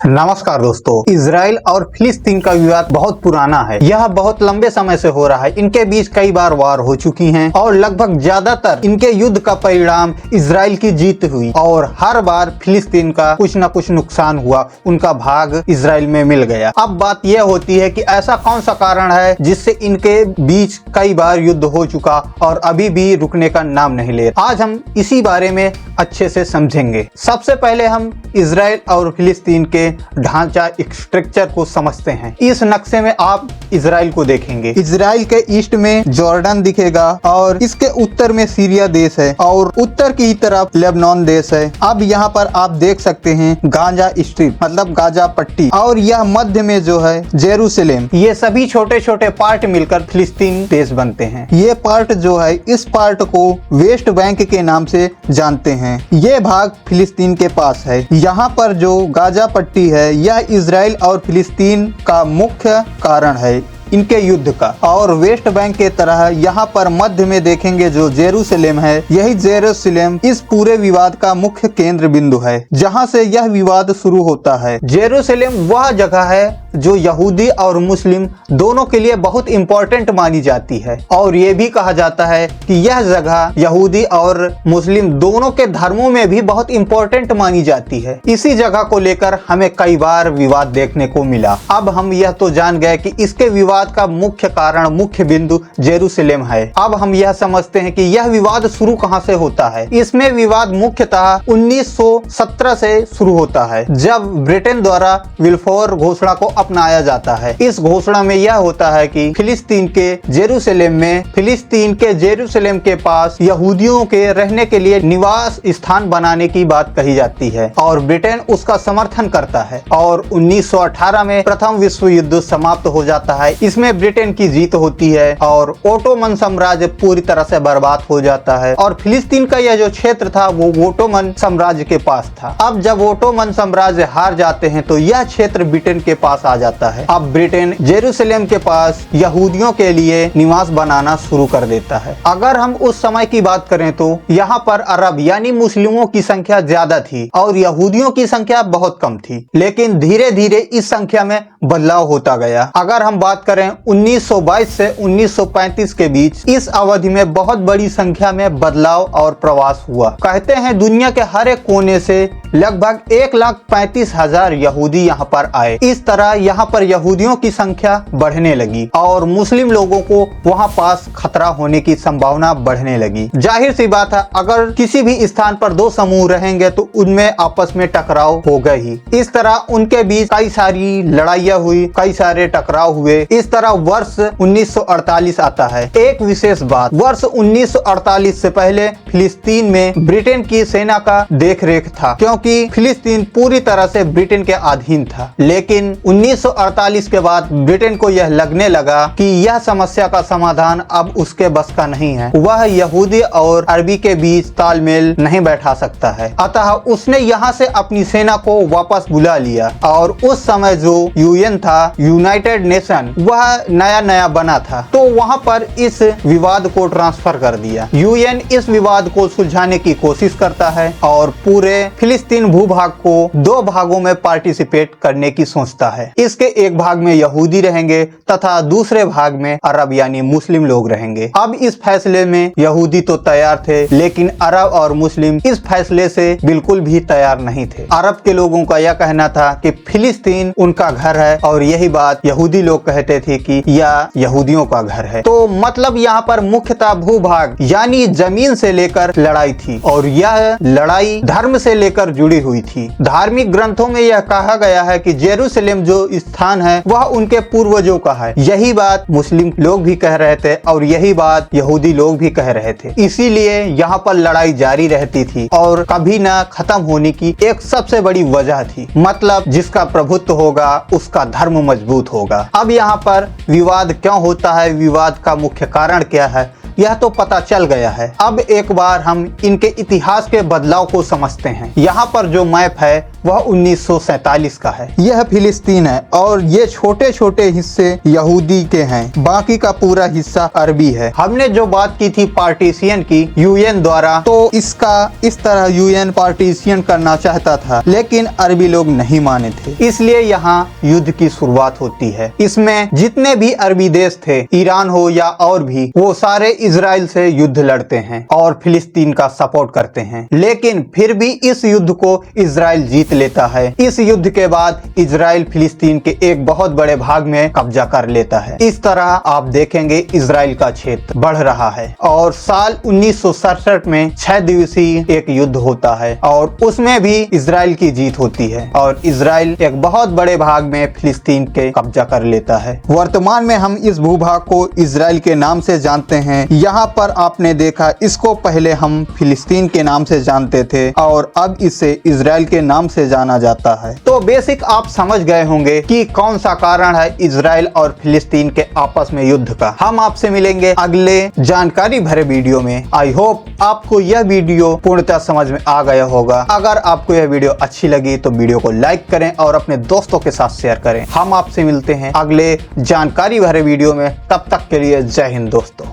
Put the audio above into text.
नमस्कार दोस्तों, इजराइल और फिलिस्तीन का विवाद बहुत पुराना है। यह बहुत लंबे समय से हो रहा है। इनके बीच कई बार वार हो चुकी हैं और लगभग ज्यादातर इनके युद्ध का परिणाम इजराइल की जीत हुई और हर बार फिलिस्तीन का कुछ न कुछ नुकसान हुआ, उनका भाग इजराइल में मिल गया। अब बात यह होती है कि ऐसा कौन सा कारण है जिससे इनके बीच कई बार युद्ध हो चुका और अभी भी रुकने का नाम नहीं ले। आज हम इसी बारे में अच्छे से समझेंगे। सबसे पहले हम इजराइल और फिलिस्तीन के ढांचा स्ट्रक्चर को समझते हैं। इस नक्शे में आप इजराइल को देखेंगे। इजराइल के ईस्ट में जॉर्डन दिखेगा और इसके उत्तर में सीरिया देश है और उत्तर की तरफ लेबनान देश है। अब यहाँ पर आप देख सकते हैं गाजा स्ट्रिप मतलब गाजा पट्टी और यह मध्य में जो है जेरूसलेम। ये सभी छोटे छोटे पार्ट मिलकर फिलिस्तीन देश बनते हैं। ये पार्ट जो है इस पार्ट को वेस्ट बैंक के नाम से जानते हैं। ये भाग फिलिस्तीन के पास है। यहाँ पर जो गाजा पट्टी है यह इजराइल और फिलिस्तीन का मुख्य कारण है इनके युद्ध का। और वेस्ट बैंक के तरह यहाँ पर मध्य में देखेंगे जो जेरूसलेम है, यही जेरूसलेम इस पूरे विवाद का मुख्य केंद्र बिंदु है जहाँ से यह विवाद शुरू होता है। जेरूसलेम वह जगह है जो यहूदी और मुस्लिम दोनों के लिए बहुत इम्पोर्टेंट मानी जाती है और ये भी कहा जाता है कि यह जगह यहूदी और मुस्लिम दोनों के धर्मों में भी बहुत इम्पोर्टेंट मानी जाती है। इसी जगह को लेकर हमें कई बार विवाद देखने को मिला। अब हम यह तो जान गए कि इसके विवाद का मुख्य कारण, मुख्य बिंदु जेरूसलेम है। अब हम यह समझते हैं कि यह विवाद शुरू कहां से होता है। इसमें विवाद मुख्यतः 1917 से शुरू होता है जब ब्रिटेन द्वारा विल्फोर घोषणा को अपनाया जाता है। इस घोषणा में यह होता है कि फिलिस्तीन के जेरूसलेम के पास यहूदियों के रहने के लिए निवास स्थान बनाने की बात कही जाती है और ब्रिटेन उसका समर्थन करता है और 1918 में प्रथम विश्व युद्ध समाप्त हो जाता है। इसमें ब्रिटेन की जीत होती है और ओटोमन साम्राज्य पूरी तरह से बर्बाद हो जाता है और फिलिस्तीन का यह जो क्षेत्र था वो ओटोमन साम्राज्य के पास था। अब जब ओटोमन साम्राज्य हार जाते हैं तो यह क्षेत्र ब्रिटेन के पास आ जाता है। अब ब्रिटेन जेरूसलेम के पास यहूदियों के लिए निवास बनाना शुरू कर देता है। अगर हम उस समय की बात करें तो यहाँ पर अरब यानी मुस्लिमों की संख्या ज्यादा थी और यहूदियों की संख्या बहुत कम थी, लेकिन धीरे धीरे इस संख्या में बदलाव होता गया। अगर हम बात करें 1922 से 1935 के बीच, इस अवधि में बहुत बड़ी संख्या में बदलाव और प्रवास हुआ। कहते हैं दुनिया के हर एक कोने से लगभग 1,35,000 यहूदी यहाँ पर आए। इस तरह यहाँ पर यहूदियों की संख्या बढ़ने लगी और मुस्लिम लोगों को वहाँ पास खतरा होने की संभावना बढ़ने लगी। जाहिर सी बात है, अगर किसी भी स्थान पर दो समूह रहेंगे तो उनमें आपस में टकराव होगा ही। इस तरह उनके बीच कई सारी लड़ाइयाँ हुई, कई सारे टकराव हुए। इस तरह वर्ष 1948 आता है। एक विशेष बात, वर्ष 1948 से पहले फिलिस्तीन में ब्रिटेन की सेना का देखरेख था क्योंकि फिलिस्तीन पूरी तरह से ब्रिटेन के अधीन था। लेकिन 1948 के बाद ब्रिटेन को यह लगने लगा कि यह समस्या का समाधान अब उसके बस का नहीं है। वह यहूदी और अरबी के बीच तालमेल नहीं बैठा सकता है। अतः उसने यहाँ से अपनी सेना को वापस बुला लिया और उस समय जो यूएन था, यूनाइटेड नेशन, वह नया नया बना था तो वहाँ पर इस विवाद को ट्रांसफर कर दिया। यूएन इस विवाद को सुलझाने की कोशिश करता है और पूरे फिलिस्तीन भूभाग को दो भागों में पार्टिसिपेट करने की सोचता है। इसके एक भाग में यहूदी रहेंगे तथा दूसरे भाग में अरब यानी मुस्लिम लोग रहेंगे। अब इस फैसले में यहूदी तो तैयार थे, लेकिन अरब और मुस्लिम इस फैसले से बिल्कुल भी तैयार नहीं थे। अरब के लोगों का यह कहना था कि फिलिस्तीन उनका घर है और यही बात यहूदी लोग कहते थे कि यह यहूदियों का घर है। तो मतलब यहाँ पर मुख्यतः भूभाग यानी जमीन से लेकर लड़ाई थी और यह लड़ाई धर्म से लेकर जुड़ी हुई थी। धार्मिक ग्रंथों में यह कहा गया है कि जेरूसलेम जो स्थान है वह उनके पूर्वजों का है। यही बात मुस्लिम लोग भी कह रहे थे और यही बात यहूदी लोग भी कह रहे थे। इसीलिए यहाँ पर लड़ाई जारी रहती थी और कभी न खत्म होने की एक सबसे बड़ी वजह थी, मतलब जिसका प्रभुत्व होगा उसका धर्म मजबूत होगा। अब यहाँ पर विवाद क्यों होता है, विवाद का मुख्य कारण क्या है, यह तो पता चल गया है। अब एक बार हम इनके इतिहास के बदलाव को समझते हैं। यहाँ पर जो मैप है वह 1947 का है। यह फिलिस्तीन है और ये छोटे छोटे हिस्से यहूदी के हैं, बाकी का पूरा हिस्सा अरबी है। हमने जो बात की थी पार्टीशन की यूएन द्वारा, तो इसका इस तरह यूएन पार्टीशन करना चाहता था, लेकिन अरबी लोग नहीं माने थे, इसलिए यहाँ युद्ध की शुरुआत होती है। इसमें जितने भी अरबी देश थे, ईरान हो या और भी, वो सारे इजराइल से युद्ध लड़ते हैं और फिलिस्तीन का सपोर्ट करते हैं। लेकिन फिर भी इस युद्ध को इजराइल जीत लेता है। इस युद्ध के बाद इजराइल फिलिस्तीन के एक बहुत बड़े भाग में कब्जा कर लेता है। इस तरह आप देखेंगे इजराइल का क्षेत्र बढ़ रहा है और साल 1967 में 6 दिवसीय एक युद्ध होता है और उसमें भी इजराइल की जीत होती है और इजराइल एक बहुत बड़े भाग में फिलिस्तीन के कब्जा कर लेता है। वर्तमान में हम इस भूभाग को इजराइल के नाम से जानते हैं। यहाँ पर आपने देखा, इसको पहले हम फिलिस्तीन के नाम से जानते थे और अब इसे इजराइल के नाम से जाना जाता है। तो बेसिक आप समझ गए होंगे कि कौन सा कारण है इजराइल और फिलिस्तीन के आपस में युद्ध का। हम आपसे मिलेंगे अगले जानकारी भरे वीडियो में। आई होप आपको यह वीडियो पूर्णतः समझ में आ गया होगा। अगर आपको यह वीडियो अच्छी लगी तो वीडियो को लाइक करें और अपने दोस्तों के साथ शेयर करें। हम आपसे मिलते हैं अगले जानकारी भरे वीडियो में। तब तक के लिए जय हिंद दोस्तों।